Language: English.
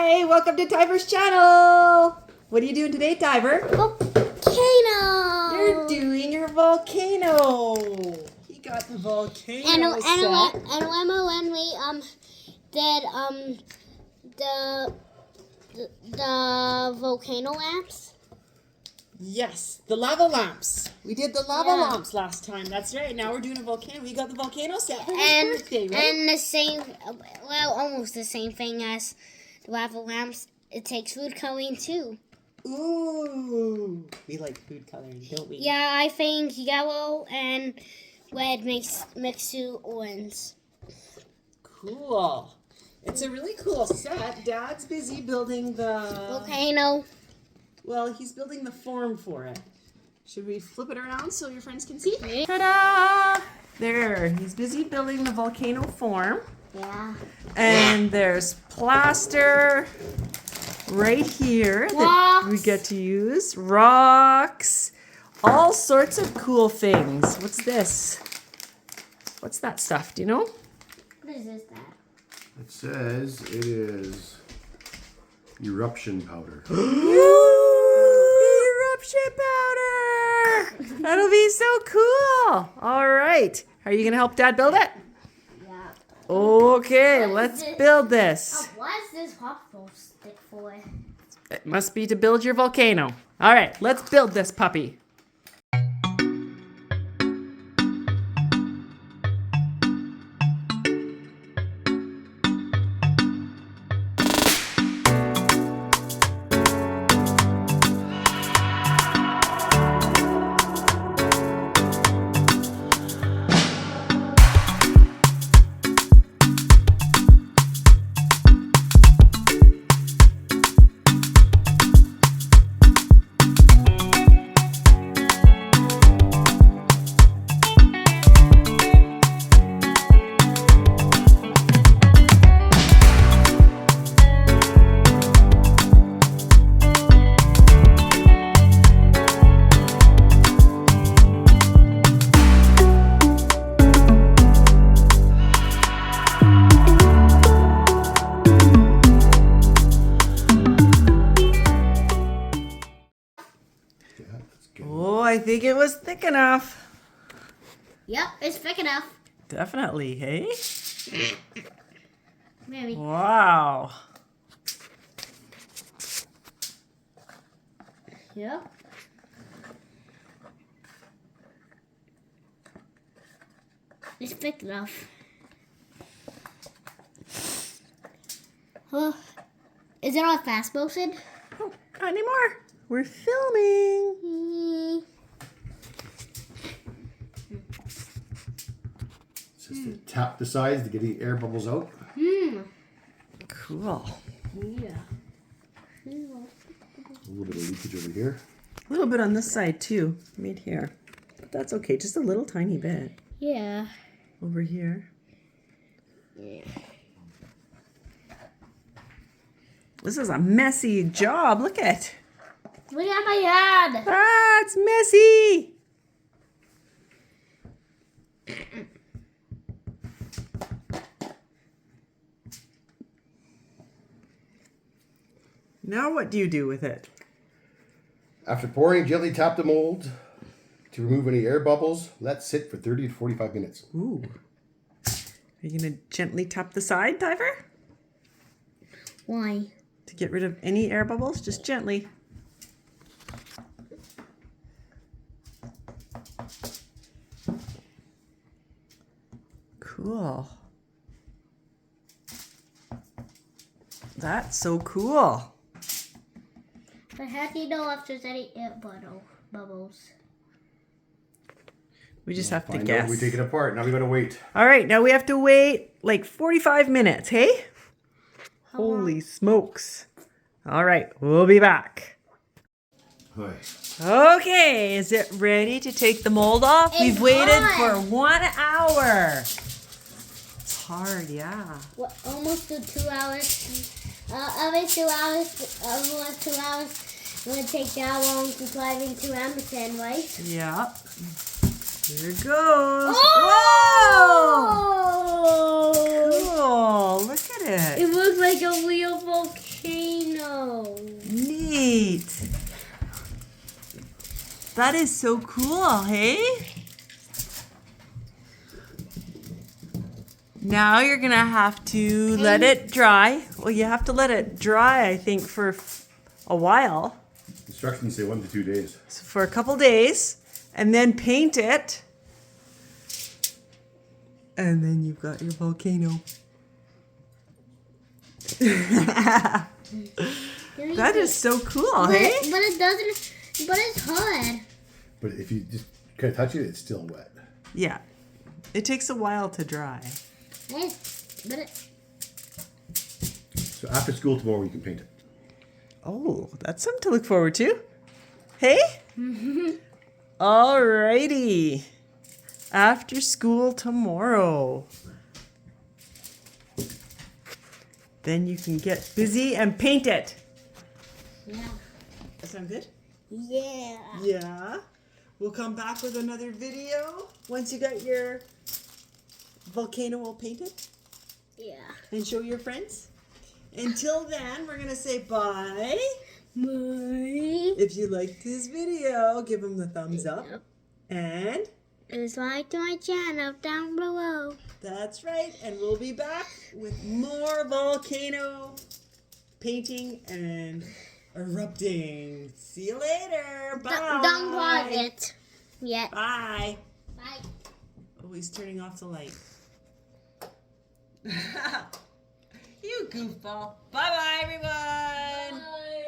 Hi, welcome to Tyver's channel. What are you doing today, Tyver? Volcano. You're doing your volcano. He got the volcano And set. remember when we did the volcano lamps? Yes, the lava lamps. We did the lava Yeah. lamps last time. That's right. Now we're doing a volcano. We got the volcano set for his And birthday, right? and the same, well, almost the same thing as the lava lamps. It takes food coloring too. Ooh, we like food coloring, don't we? Yeah, I think yellow and red mix to orange. Cool. It's a really cool set. Dad's busy building the Volcano. Well, he's building the form for it. Should we flip it around so your friends can see? Yeah. Ta-da! There, he's busy building the volcano form. Yeah. And there's plaster right here that we Rocks. get to use. Rocks. All sorts of cool things. What's this? What's that stuff? Do you know? What is this? That? It says it is eruption powder. Eruption powder! That'll be so cool. All right. Are you going to help Dad build it? Yeah. Okay, What is let's this? build this. What is this popsicle stick for? It must be to build your volcano. All right, let's build this puppy. Oh, I think it was thick enough. Yep, it's thick enough. Definitely, hey? Maybe. Wow. Yep. It's thick enough. Is it on fast motion? Oh, not anymore. We're filming. It's just to tap the sides to get the air bubbles out. Cool. Yeah. A little bit of leakage over here. A little bit on this side too, right here. But that's okay, just a little tiny bit. Yeah. Over here. This is a messy job. Look at. Look at my hand. Ah, it's messy. Now what do you do with it? After pouring, gently tap the mold to remove any air bubbles. Let sit for 30 to 45 minutes. Ooh. Are you going to gently tap the side, Tyver? Why? To get rid of any air bubbles? Just gently. Cool. That's so cool. But how do you know if there's any air bubbles? We just have to Find out, guess. we take it apart. Now we gotta wait. All right, now we have to wait like 45 minutes, hey? How long? Holy smokes. All right, we'll be back. Hi. Okay, is it ready to take the mold off? It's We've waited hot. for 1 hour. It's hard, yeah. What, almost to 2 hours. Every 2 hours, almost 2 hours. It would take that long to drive into Emerson, right? Yeah. Here it goes. Oh! Whoa! Cool. Look at it. It looks like a real volcano. That is so cool, hey? Now you're gonna have to let it dry. Well, you have to let it dry, I think, for a while. Instructions say 1 to 2 days. So for a couple days, and then paint it. And then you've got your volcano. That is so cool, hey? But it doesn't. But it's hard. But if you just kind of touch it, it's still wet. Yeah. It takes a while to dry. Yes, but it. So after school tomorrow, you can paint it. Oh, that's something to look forward to. Hey? Alrighty. After school tomorrow. Then you can get busy and paint it. Yeah. That sound good? Yeah. Yeah. We'll come back with another video once you got your volcano all painted Yeah. and show your friends. Until then, we're going to say bye. Bye. If you liked this video, give them the thumbs up. Yep. And Subscribe to my channel down below. that's right. And we'll be back with more volcano painting and erupting. See you later. Bye. Don't pause it yet. Bye. Bye. Oh, he's turning off the light. You goofball. Bye-bye, everyone. Bye.